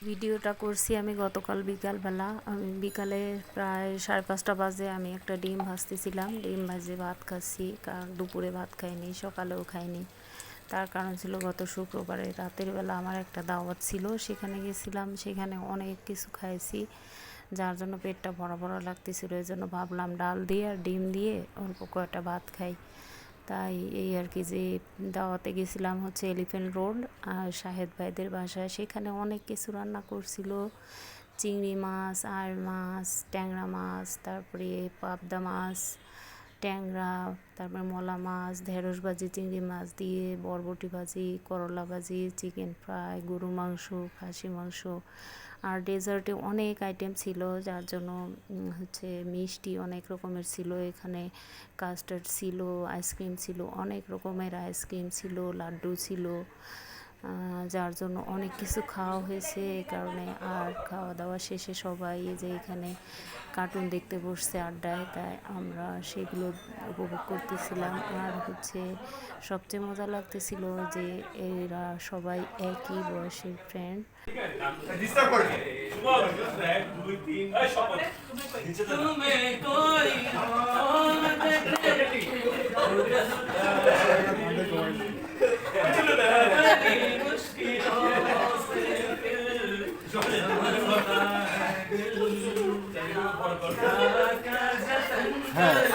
ভিডিওটা করছি আমি গতকাল বিকালবেলা। আমি বিকালে প্রায় 5:30 বাজে আমি একটা ডিম ভাজতেছিলাম। ডিম ভাজে ভাত খাচ্ছি, কারণ দুপুরে ভাত খাইনি, সকালেও খাইনি। তার কারণ ছিল গত শুক্রবারে রাতের বেলা আমার একটা দাওয়াত ছিল, সেখানে গেছিলাম। সেখানে অনেক কিছু খাইছি, যার জন্য পেটটা ভরা ভরা লাগতেছিল। এই জন্য ভাবলাম ডাল দিয়ে আর ডিম দিয়ে অল্প কয়েকটা ভাত খাই। তাই এই আর কি, যে দাওয়াতে গেছিলাম হচ্ছে এলিফ্যান্ট রোড আর শাহেদ ভাইদের বাসায়। সেখানে অনেক কিছু রান্না করছিল, চিংড়ি মাছ, আর মাছ, ট্যাংরা মাছ, তারপরে পাবদা মাছ, ট্যাংরা, তারপরে মলা মাছ, ঢেঁড়স ভাজি, চিংড়ি মাছ দিয়ে বরবটি ভাজি, করলা ভাজি, চিকেন ফ্রাই, গরু মাংস, খাসি মাংস, আর ডেজার্টে অনেক আইটেম ছিল, যার জন্য হচ্ছে মিষ্টি অনেক রকমের ছিল। এখানে কাস্টার্ড ছিল, আইসক্রিম ছিল, অনেক রকমের আইসক্রিম ছিল, লাড্ডু ছিল, যার জন্য অনেক কিছু খাওয়া হয়েছে। এই কারণে আর খাওয়া দাওয়া শেষে সবাই যে এখানে কার্টুন দেখতে বসছে আড্ডায়, তাই আমরা সেগুলো উপভোগ করতেছিলাম। আর হচ্ছে সবচেয়ে মজা লাগতেছিল যে এরা সবাই একই বয়সের ফ্রেন্ড। হ্যাঁ,